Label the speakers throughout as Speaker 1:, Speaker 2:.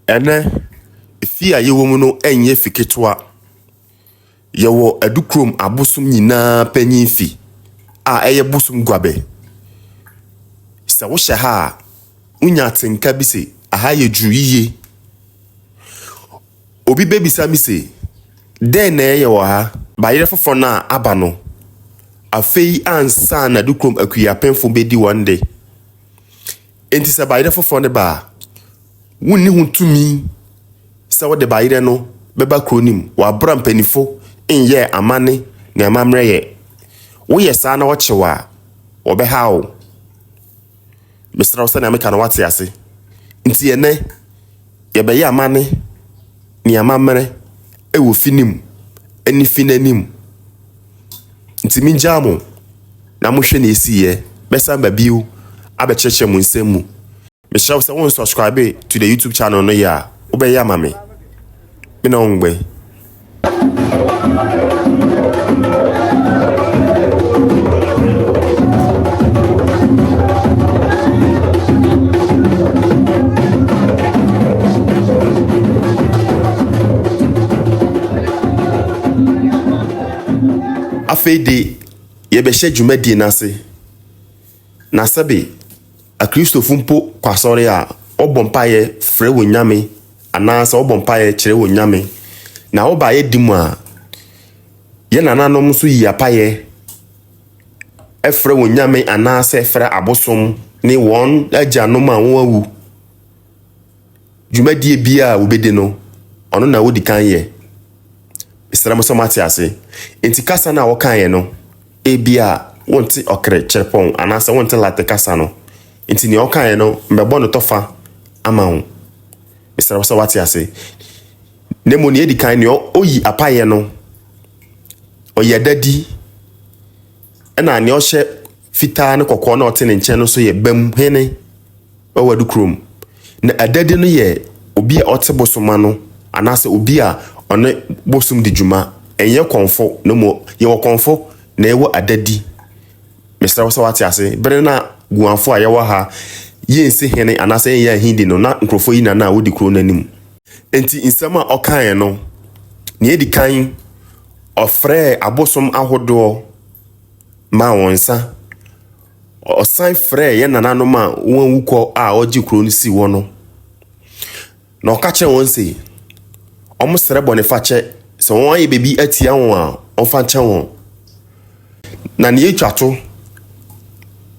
Speaker 1: ene fi a yewo mu no enye fiketwa yewo adukrom abosum nyina panyin fi a eye busum gwabe sa wo hye ha unya tenka bi se aha ye juyiye obi bebi sa mi se den na ye wo ha ba yere fofo na aba no afei ansa na adukrom akuya penfo bedi one day enti se ba yere fofo ne ba wunni huntumi sa wo de ba yere no beba kronim wa bra mpanifo enye amane ne amamre ye wo ye sa na wo chewa wo be hawo Mr. Rosa na meka na wate ase nti ene ye be ye amane ne amamre e wo finim eni finanim nti minjamo na mo hwe na esiye besa ba biu abecheche mu nsemu Mr. Rosa won subscribe to the YouTube channel no ya wo be ye amame me na ongbe afede ye be hye dwumadi nase na sabe a Christopher mpo kwasore a obompaye frɛ wo nyame anasa obompaye kyerɛ wo nyame na oba ye dimu a ye nananom so yi apaye frɛ wo nyame anasa frɛ abosom ne won agyanom a wo awu dwumadi bia wo bedi no ono na wodi kan ye Islam so mate ase enti kasa na wo kan ye no ebia wonte okre cherpon anasa wonte late kasa no enti ni okan ye no mbebo no tofa ama ho Islam so mate ase nemo ni edi kan ni oyi apaye no oye dadi na ni ohye fita ne kokko na ote ne nche no so ye bam hene wawadu krom na adadi no ye obi a ote bosoma no anasa obi a one bosum di juma enye konfo no mo ye wo konfo na ewo adadi Mr. Rosa wate ase bere na guanfo a ye wo ha ye nse hene anasa ye hindi no na nkrofo yi na wodi kro nanim enti insama okan no ne edi kan ofre abosom ahodo ma wonsa osan frɛ ye nananom a won wukɔ a oji kro no si wo no na okache won se omo sere bonifache so won ye bebi atia won a onfa nche won na ne etwato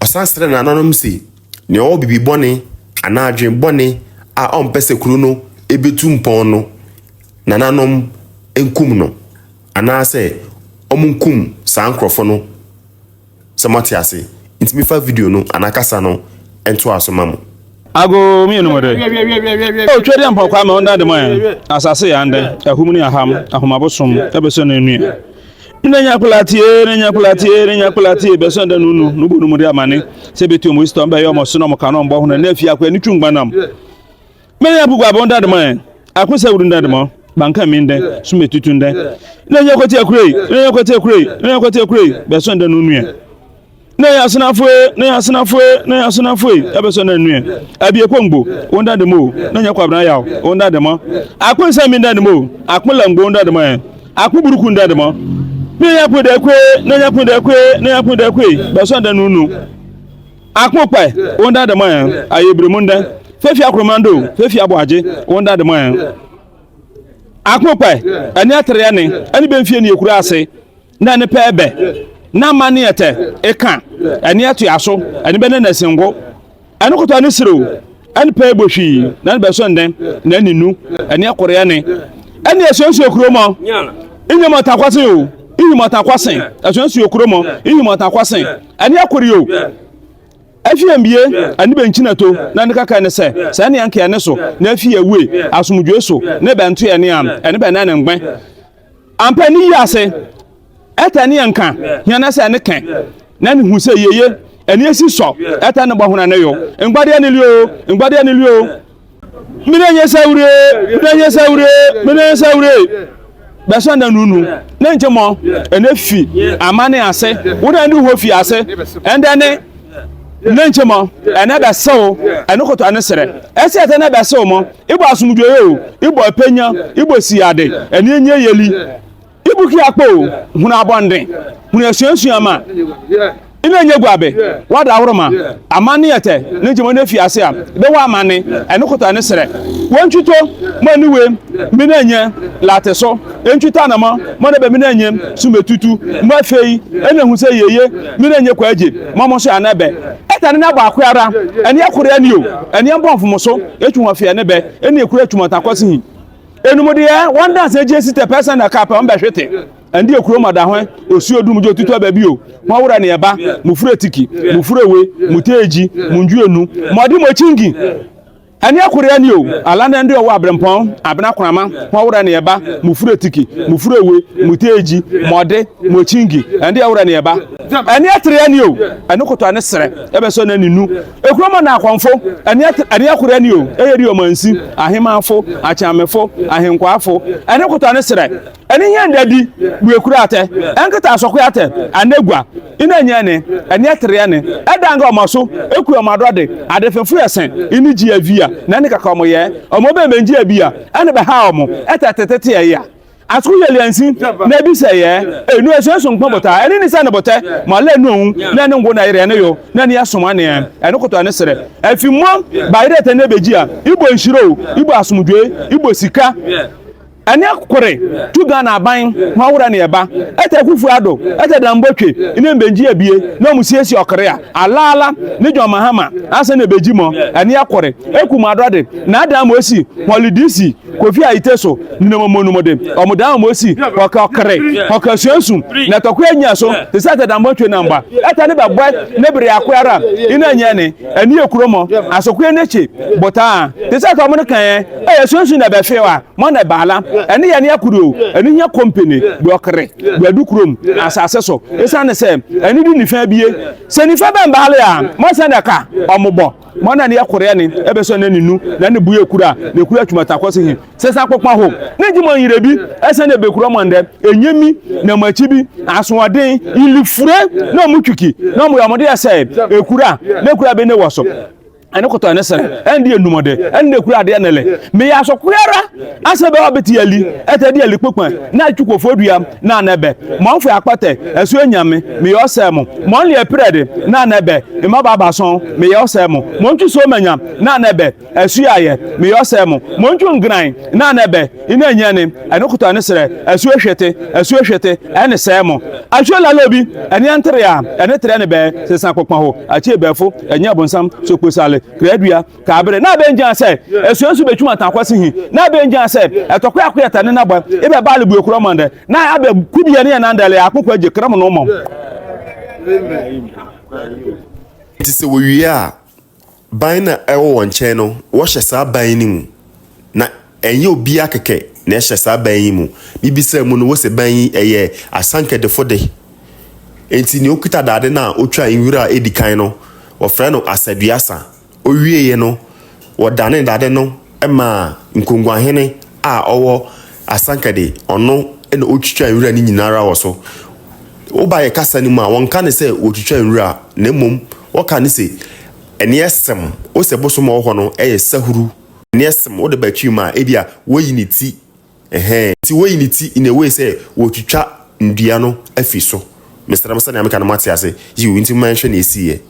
Speaker 1: osan sere nananom se ne o bibi boni ana adwen boni a ompese kru no ebetu mpon no nananom enkum no ana se omunkum sankrofo no samati ase intimi fa video no anakasa no ento asomamo
Speaker 2: ago mi no mode o twede ampa kwa ma onda de man asase ya nde ahumuni aham ahomabosom ebeso na enu nenya kulatie beso nda nunu nubu numuri amane se betu mo isto mba yo mo so no mo kanu mbo hono na afia kwa ni twungbanam menya bugu abonda de man akwese wuru nda de mo banka mi nde sumetutu nde nenya kwati akurei beso nda nunu ya na ya sunafue abeso na enu abie kwongbo onda de mo na nya kwabra yawo onda de mo akwensa mi nda de mo akmula ngbo onda de mo akburuku nda de mo na nya pude kwe beso nda nunu akmopai onda de mo ayebremu nda fefi akromando fefi aboaje onda de mo akmopai ani atere ne ani bemfie ne ekura ase na ne pebe na mani ete eka ani atu aso ani bene na singo ani koto ani siro ani pe bohwi na be so nden na ninu ani akore ya ne ani esensu okuromo inyoma takwase o inyoma takwase esensu okuromo inyoma takwase ani akore o afiambie ani benchinato na ne kaka ne se sa ne anke ne so na afie we asomdwe so ne bento ya ne am ani be na ne ngben ampani yase etani anka hiana se ne kan na ne hu se yeye eni esi so etani gbahuna ne yo ngbade ani lio minenye sawure besanda nunu na nchemo ene fi amane ase woda ndi ho fi ase endene nenchemo ene be sew ene koto ane sere ese ete ne be sew mo ibo asumdwoye o ibo penya ibo siade ene enye yeli ibu ki akpo hunu abonde hunu asuansua ma ina nye gwabe wada awroma amani yete nenchemo ne fi ase a be wa amani ene koto ane sere wonchuto manuwe minenye lateso enchuta na mo ne be minenye sumetutu mafei ene hu se yeye minenye kwaje mo so anabe etane na ba akwara ene akure ani o ene mbonfomoso etwuma fi ene be ene ekure etwuma takwasi hi enumode ya wanda se je site person na kapa mbe hwete andi ekuro mada ho osuo dum jo tutu aba bi o mo wura ne eba mufure tiki mufure we muteji munjuenu modi mo chingi ani akure ani o ala na ndi owo abrempon abena kunama ho wura ne eba mufure tiki mufure we muteji mode mo chingi andi awura ne eba ani atre ani o ani koto ani sere ebe so na ninu ekuro mo na akonfo ani akure ani o eyeri o mansi ahemafo achamefo ahenkwafo ani koto ani sere ani nyandadi bu ekuro ate enkita asokwe ate anegwa ina nyane ani atre ani edanga omaso eku omadode adefefu esen ini ji avia na ne kaka omoye omobe menji abia ane be ha omo etetetete ya asku yeliansi na bi se ye enu esenso nkpon bota eni ni sa ne bota ma la enu ohun na ne ngo na ire ne yo na ne asoma ne enu koto ane sere afimo ba ire te ne beji a ibo nshiro ibo asumdwe ibo sika ani akure tuga na aban ho wura ne eba ete kufu ado ete dambotwe ine mbenji abie na musiesi okre a alala ne jo mahama ase ne beji mo ani akure ekuma adode na adam osi holidisi kofi aiteso ne momonumode omudam osi hoka okre hoka suensu na tokwa anya so te sate dambotwe namba ete ne bebo ne bere akwara ine anya ne ani ekuromo asokwe neche bota te sate omo ne kan suensu na be fewa mo na bala eni ya ne akuru eni nya company do okre do adukrom asase so esane se eni di nifa bie se nifa be mbale a mo se na ka omobo mo na ne akure ni ebe so na ninu na ne buye kura ne kura twumata kwose hi se sa kokpa ho ne jimo yire bi esane be kura mo nde enyemi na machi bi asoden ilifure na mutwiki na mo yamode ya se ekura ne kura be ne woso ene koto ene sere endi enumode ende kura ade nele me ya so kurara asebe obeti yali etedi yali popan na twuko fodua na nebe mo nfu akpate esu enyame me yo semo mo le prede na nebe e ma baba son me yo semo mo ntwu so manya na nebe esu yaye me yo semo mo ntwu ngran na nebe ina nyane ene koto ene sere esu ehwete ene semo ahwela lobi ene antre ya ene tre ne be sesan kokpan ho achi ebefo enya bonsam so kposale kredua ka bere na benja se esuensu betwuma takwase hi na benja se etokwa akoyata ne naba ebe baale bu ekuro mande na abe kubie ne na ndale akokwa je kram no mom
Speaker 1: it is a we are buying a won channel wo hye sa ban ni mu na enye obi akeke na hye sa ban yi mu bibisa mu no wo se ban yi eye asanke de fode enti ni okuta dade na otwa nwura edikan no wo frɛ no asaduasa owie ye no wodane dade no ema nkongwa hene a owo asankade ono ena otwitwa nwura ni nyinara wo so oba ye kasa ni mu a wonka ne se otwitwa nwura na mom woka ne se ene esem o se bosom wo ho no eye sahuru ene esem wo de batwi ma ebia woyi ni ti ti woyi ni ti in a way se wotwitwa ndua no afi so Mr. Ramasa na ameka na mate ase you inti mention esi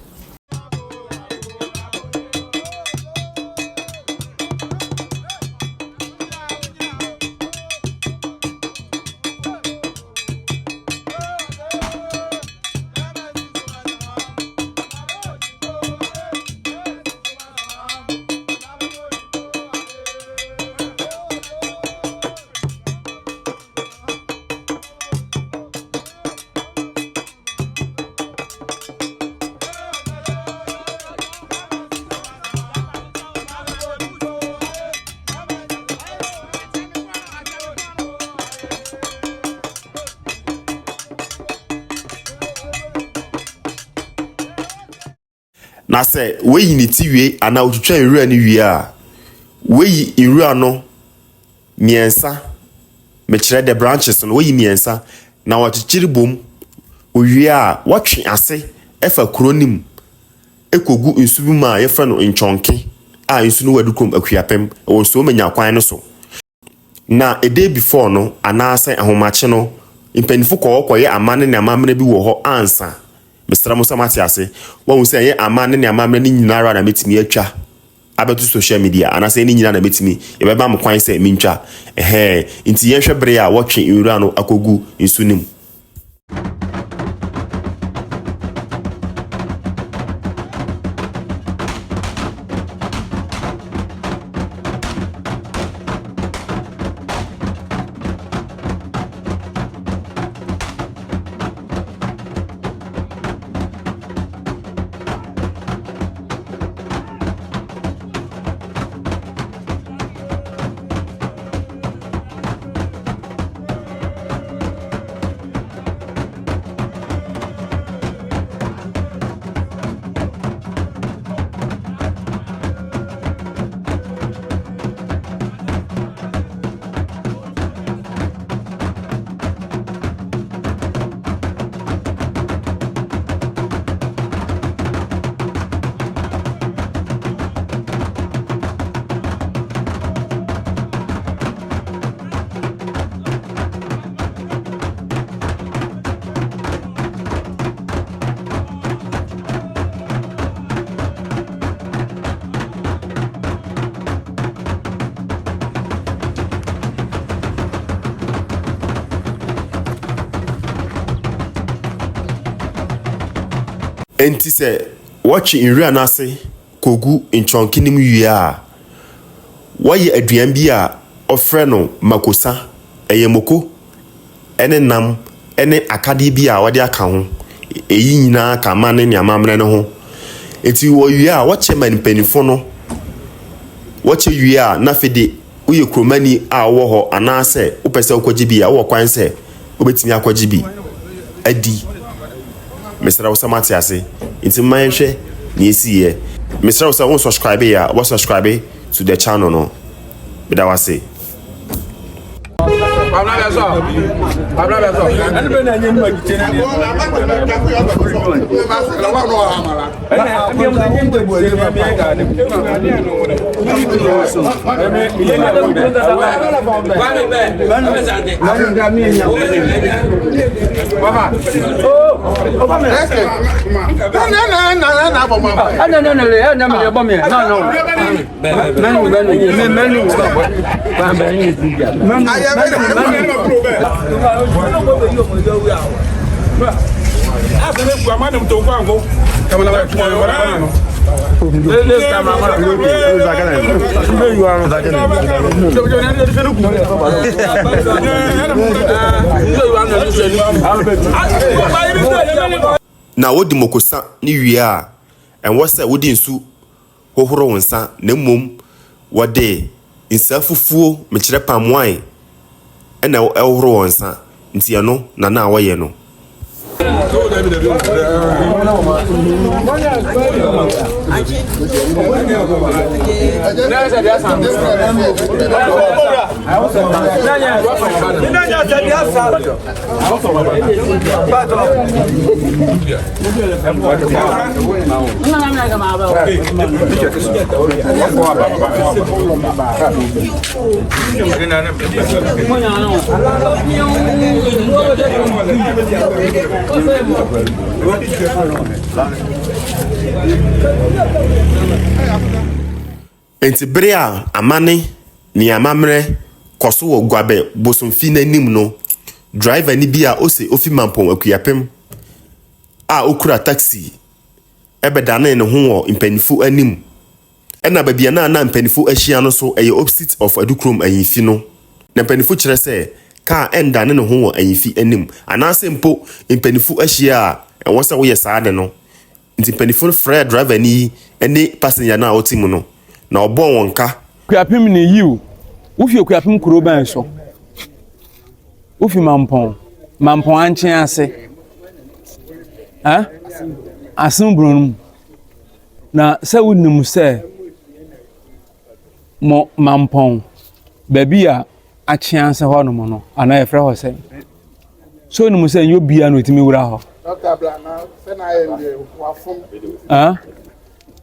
Speaker 1: na se weyi ni tiwie ana otwitwa nwura ni wie a weyi nwura no miensa me kire the branches no weyi miensa na wachichiri bom owie a watwe ase efa kronim ekogu nsu bi ma ye fra no nchonke a nsu no wadu krom akuapem wo so menya kwan no so na a day before no anase ahomache no impenifu koye amane ne amamre bi wo ho ansa mesra mo samati ase won se ye amane ne amamre ni nyinara na metimi atwa abetu social media anase ni nyina na metimi e beba mo kwan se mintwa nti ye hwebere a wotwe nwura no akogu nsu nim. Enti se watchi inria nase kogu nchonki nim wie a waye aduan bi a ofre no makosa eyemoko ene nam ene akade bi a wade aka ho eyi nyina ka mane ne amamre ne ho enti wo wie a wache man panifo no wache wie a na fede uye kromani a wo ho anase upese ukwaji bi a wo kwan se obetimi akwaji bi adi Mr. Osamati ase inti manhwe ni esiye Mr. Osa won subscribe ya wa subscribe to the channel no bida wase na wodi mokosa ni wie a enwo se wodi nsu hohoro wonsa na mmom wode nsa fufuo mekire pamwan ena hohoro wonsa nti ye no na awoye no enti bere a amane ni amamre koso wo gwabe bosomfi nanim no driver ni bi a ose ofi mampon akuapem a okura taxi ebedane ne ho wo impanifu anim ena babia na impanifu ahia no so eye opposite of adukrom ayinfi no na impanifu kire se ka endane ne ho wo ayinfi anim anase mpo impanifu ahia a enwo se wo ye saade no nti impanifu frɛ driver ni ene passenger na otimu no na obon wonka
Speaker 2: kuapem ne yiu ufi kuapem kuro ban so ufi mampon anchen ase asembron na se wonum se mo mampon baby a achen ase ho no mo no ana efre ho se so num se yo bia no timi wura ho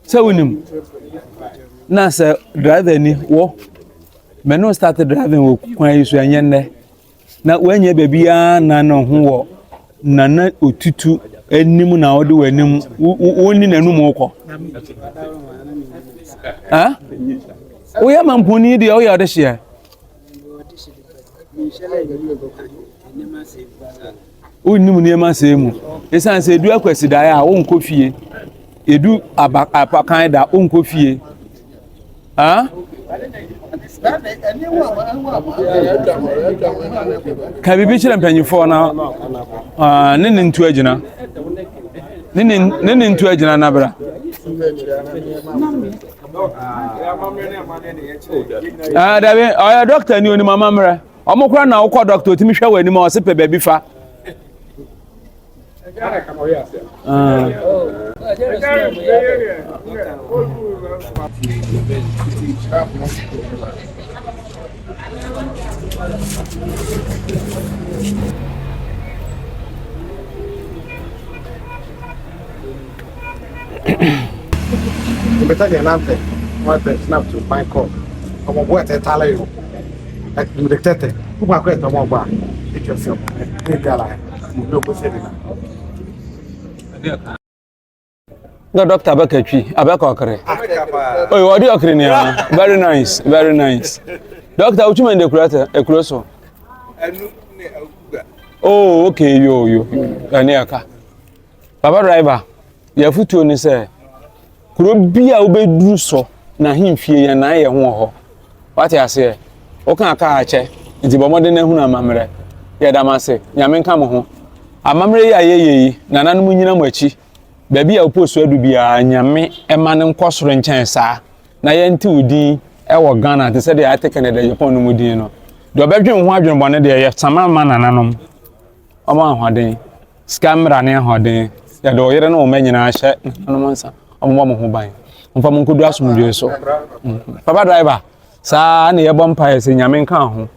Speaker 2: So wonim na say driver ni wo me no start driving wo kwan yi so enye na wanye bebia na no ho wo na otutu enim na ode wanim woni nanum ukọ ha wo ya mamponi de wo ya de hye o nim ne ma se mu esan se edu akwasi da ya wo nko fie edu apakan da wo nko fie ha ka bibi kyerɛ mpanyifo na ne ntu agina ne ntu agina na bra dabi oya doctor ni oni mama mra omokura na wokɔ doctor otimi hwɛ wani ma o se pe baby fa
Speaker 3: Better than nothing. What the snap to my call. I'm a boy at Talayo. Like you detected. Who are going to more bar? Take yourself. Take your life. No question.
Speaker 2: No doctor Abakatwi, Abakokre. Oh, what do you okre nia? Very nice, very nice. Doctor, what you mean the creator? A closer. Oh, okay, yo. Aniaka. Baba driver, your futu ni say. Kuro bia obedu so na himfie ya na ye ho ho. What you say? O kan aka ache. Nti bomode na hu na mamre. Ye da mase. Nyame nka mo ho. Amamre ya ye na nanom nyina mo achi. Baby a post adu bia nyame ema ne nkosoro nchen saa. Na ye nti udi e wo Ghana te se de ate Canada Japan no mudin no. De obedwen ho adwen bone de ye samama na nanom. Omo ahoden. Scamera ne ahoden. Ya do yere no ma nyina hye nanom nsa. Omo mo ho ban. Mfa mo nkodu asomdwe so. Papa driver, sa na ye bompa ye se nyame nka ho.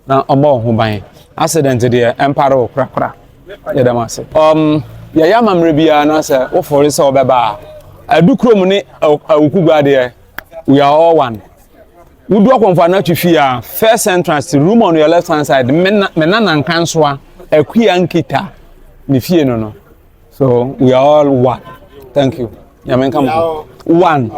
Speaker 2: Na omo ho ban. Accident de empare o krakra. Ye da mase. Ya ya mamre bia na se wo for se obeba. Adukrom ne awukugwa de we are all one. Wudu akwonfa na twifi a first entrance room on your left hand side mena na nkansoa akua nkita ne fie no no. So we are all one. Thank you. Yamen come one.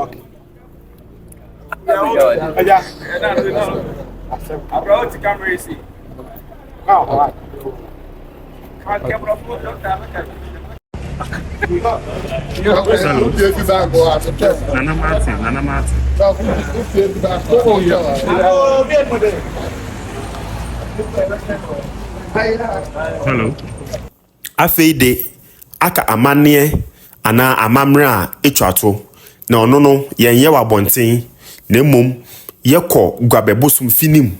Speaker 4: Nana Martin. Hello.
Speaker 1: Afeide aka amane ana amamre a etwato na ono no yenye wabonten na mom yekọ gwabebosum finim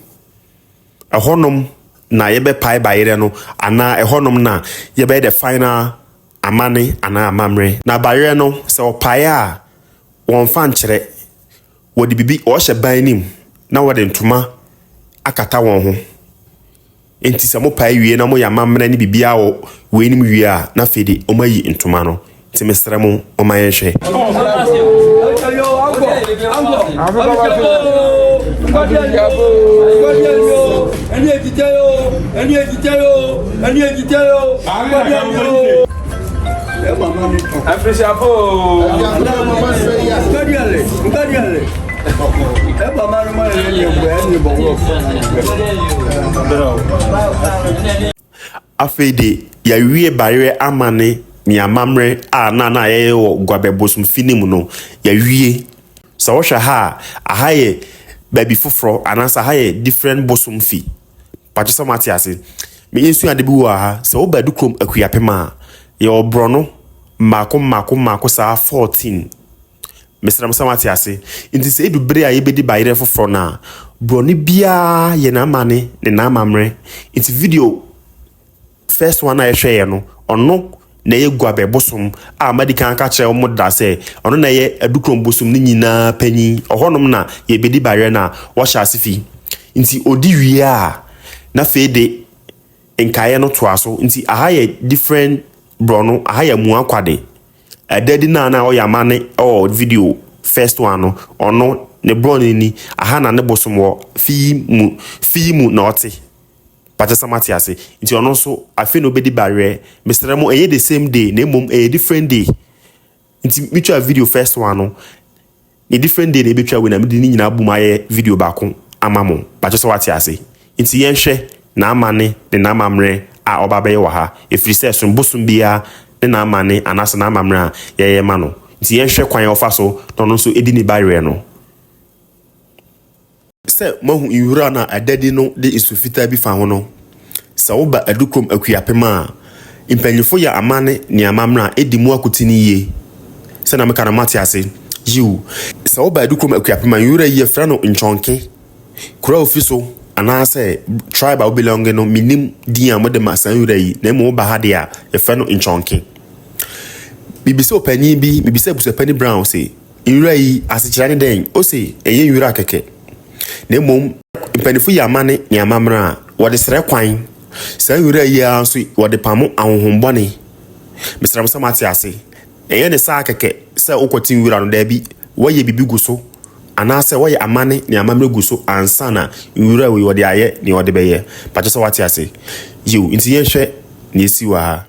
Speaker 1: ahonom na yebe pai bayire no ana ahonom na yebe the final amane ana amamre na bayire no se opai a won fa nkyere wodi bibi o hye ban nim na wodi ntoma akata won ho enti se mo pai wie na mo ya amamre ni bibia wo we nim wie a na fedi o mayi ntoma no ti mesra mo o mayenhwe afeide ya wie barriere amane ni amamre a na ye wo gwabebosum finim no ya wie so wo hwa ha ahaye baby foforo anasa haye different bosum fi pacho so mati ase me insu ade bi wo ha so wo badu krom akuapema ye obro no mako sa 14 Mr. Samati ase inti se edu bre a ye bedi bayire foforo na bro ni bia ye na amane ne na amamre inti video first one I share no ono na ye gwabe bosom a medical ka kire mo da se ono na ye adukrom bosom ni nyina panyi ohonom na ye bedi bare na wo sha asifi nti odi wie a na fede enkaye no to aso nti aha ye different bro no aha ye mu akwade daddy na oyamane oh video first one no ono ne broni ni aha na ne bosom wo fi mu na ote pacha samati ase nti ono so afi no bedi barrier mesere mo the same day na mom different day nti mitwa video first one no the different day na betwa we na medi ni nyina bum aye video baako amamo pacha samati ase nti yenhwe na amane de na amamre a obabe wo ha efiri se so bosum bia de na amane anase na amamre a ye ma no nti yenhwe kwan ofa so no so edi ni barrier no se mahu iwura na adadi no de isufita bi fa ho no se wo ba adukrom akuapema impanyifo ya amane ni amamra edi mu akotini ye se na meka na mate ase yiu se wo ba adukrom akuapema iwura ye fra no nchonke kura ofiso anase tribe a belong no minim di amode masan iwura yi na mo ba ha de a ye fra no nchonke bibise opani bi bibise busapani brown se iwura yi asechira ne den o se eye iwura keke ne mom impanifu ya amane ni amamra wode sere kwan sa yura ya so wode pamo ahohombone misram samati ase eye ne sa keke sa okotin wura no da bi waye bibi guso anase waye amane ni amamra guso ansa na wura we wode aye ni wode beye pacho so wati ase you inti yenhwe ni esi wa ha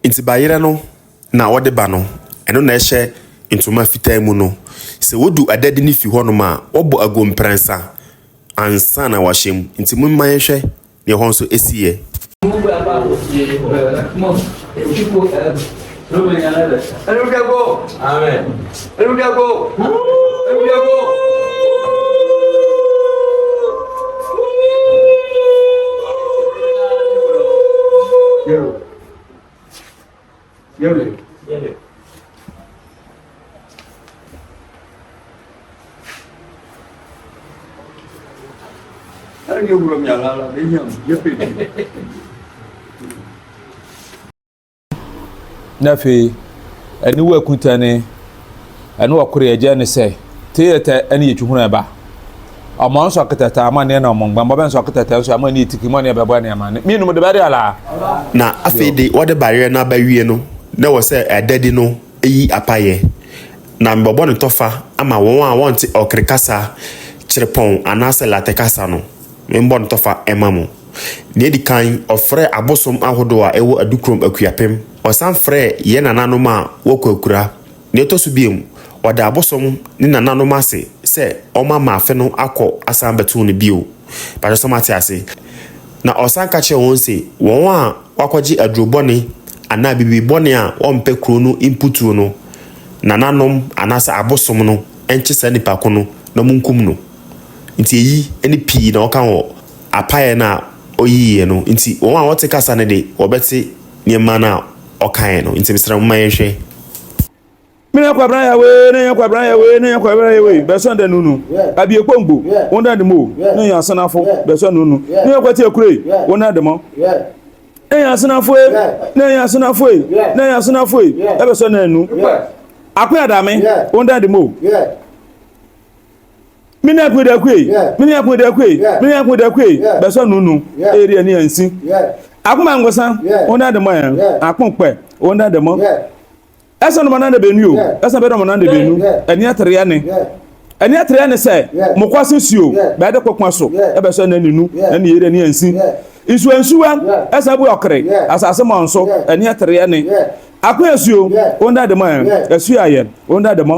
Speaker 1: inti bayira no na wode ba no eno na ehye intuma fitaa mu no se wodu adadi ni fi hono ma obo agomprensa ansa na wahyem inti mu man hwe ne ho nso esiye
Speaker 3: Yole. Anh yêu buồn nhà là đấy nhầm nhất định.
Speaker 2: Nafi ani wa kutane ani wa kure je ne se teyete ani yechuhuna ba amon so akatata amane na omongba mba ben so akatata so amane itiki mo ne beba ne amane minu de bari ala
Speaker 1: na afede wode barrier na ba wie no na wo se adadi no eyi apaye na mbobon tofa ama won a wonte okrikasa chirepon anase latekasa no mbon tofa emamu ne di kan ofre abosom ahodo a ewo adukrom akuapem osan frɛ ye nananom a wokwakura ne to so biem wada abosom ne nananom ase sɛ ɔma maafe no akɔ asan beto no bio pa so mate ase na osan ka che won se won a wakɔgye adrobɔne ana bibibɔne a ɔmpɛ kuro no inputu no nananom anasa abosom no enche sa nipa ko no na munkum no nti eyi ene pii na ɔka wɔ apaye na oyiye no nti won a wɔte kasa ne de wɔbɛte niema na okaye no nti misra mma yehwe
Speaker 2: mina kwa bran ya we ne kwa bran ya we ne kwa bran ya we be so nda nunu abi ekpombo wonda de mo ne ya sanafo be so nunu ne kwa ti ekure wonda de mo ne ya sanafo ne ya sanafo ne ya sanafo e be so na nu akwa dame wonda de mo mina kwa da kwe mina kwa da kwe mina kwa da kwe be so nunu area ni ansi akuma ngosa wonda de mo ya akonpe wonda de mo esa no manande benu o esa be do manande benu ani atere ya ne ɛne atere ne sɛ mokwase suo bɛde kokwa so ebe so na ninu na ne yere ne ansi nsuwa esa bu okre asase mo nso ɛne atere ne akwa suo onda de mo esu aye onda de mo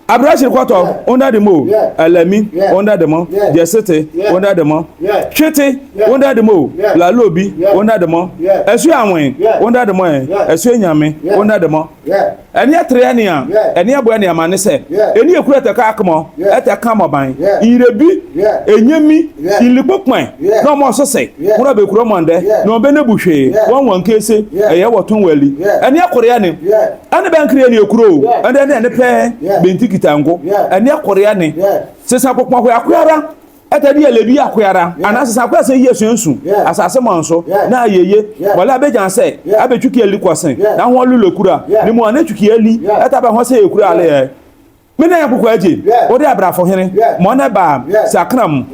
Speaker 2: Abrashir kwato onda de mo alami onda de mo jesete onda de mo chete onda de mo la lobi onda de mo esu anwen onda de mo esu nyame onda de mo eni atere ne a eni abo ne amane se eni ekura teka akmo eteka moban irebi enyemi ilipokwan no mo sose kura be kura monde no be ne buhwe won won kese eye wotun wali eni akore ne ane ben kire ne ekuro ande ne pe benti kitango eni akore ne sesa kokwa ko akwara etadi elebi akwara ana sesa kwa se yesu ensu asase monso na ayeye wala bejan se abetwuki eli kwasen na ho lulokura ni mo anatwuki eli etaba ho se ekura ale mena yakoko aje odi abrafo hene mo na ba sakram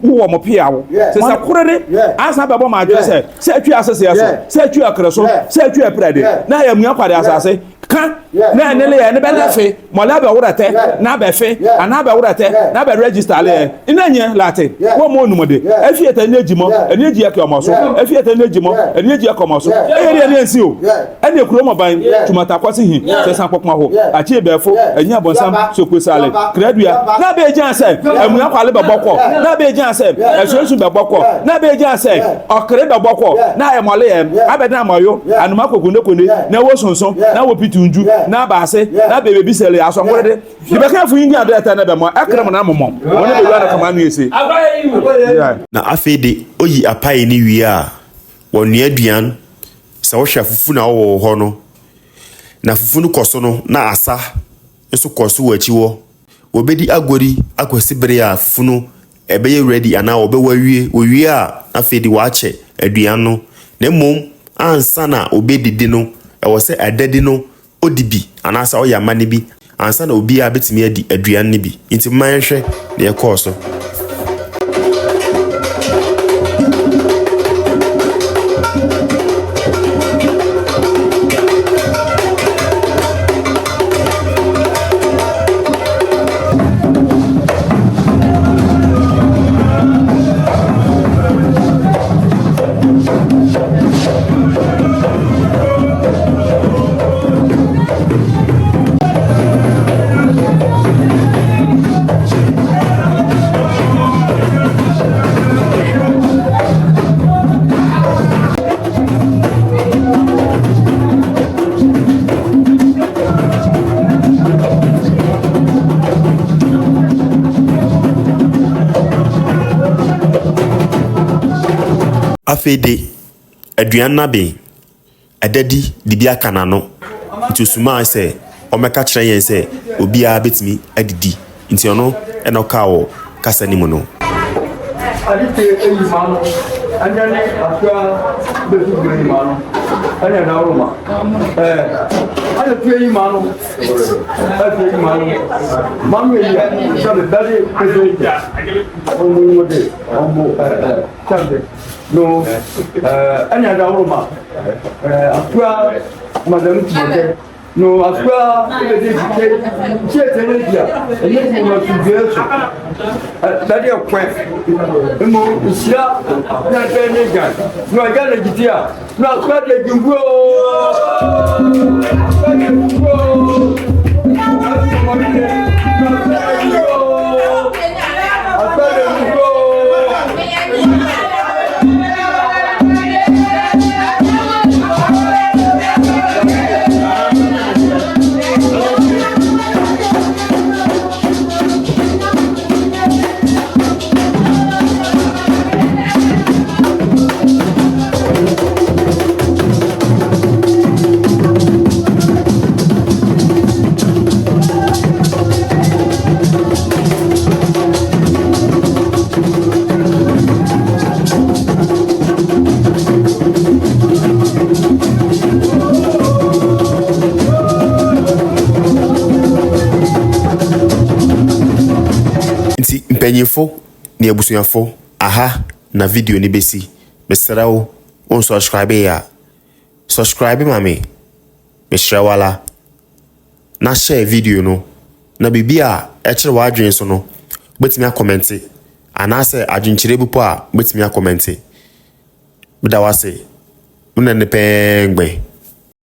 Speaker 2: wo mo piawo sesa korede asa bebo ma adwe se atwi asese yaso se atwi akreso se atwi aprade na ya mua kwade asase kan na enele ya ne belefe mo la be wurate na be fe ana be wurate na be register le inanye late wo mo onumode afieta ne ejimo ene eji yake omoso afieta ne ejimo ene eji yake omoso eyeri ene ensi o ene ekuro mo ban tumata kwase hi sesa popma ho achi ebefo enye abonsam sokwesale kredua na be eji ase amua kwale be bokko na be eji ase esunsu be bokko na be eji ase okre be bokko na emole em abeda mayo anuma kokunde konde na wo sonson na wo pitunju na baase na bebe bisele asongorede ibeka fu yin ado eta na be mo akrem na momom woni be wara kama nu ese
Speaker 1: na afede oyi apai ni wi a wonu aduan sa wo hwa fufu na wo ho no na fufu no koso no na asa eso koso wachi wo obedi agori akwasi bere a fufu no ebeye ready ana obewawie a afede waache aduan no na mom ansa na obedidi no ewo se adadi no odibi anasa oyamane bi ansa na obi a betimi adi aduan ne bi nti manhwe na ye koso afede aduan na be adadi dibia kanano nti osuma se omeka kire yen se obi a betimi adidi nti ono eno kawo kasa ni mu no
Speaker 5: adite eyi mano anyane afia betu greni mano anya na roma anya tu eyi mano manu eyi sabe dali president omo mode omo chande no anya na roma afia madam timote no afia ele de chetenedia ele mo sugeso dali okwe mo isia na tenega no aga legitia no afia de jumbo
Speaker 1: mpanyinfo ni abusuafo aha na video ni besi mesrawo on subscribe ya subscribe mami mesrawala na share video no na bibi a ɛkyerɛ w'adwene so no wobɛtumi akɔmmɛnte anaasɛ adwenkyerɛ bi po a wobɛtumi akɔmmɛnte meda wase mena ne pɛɛ ngbɛn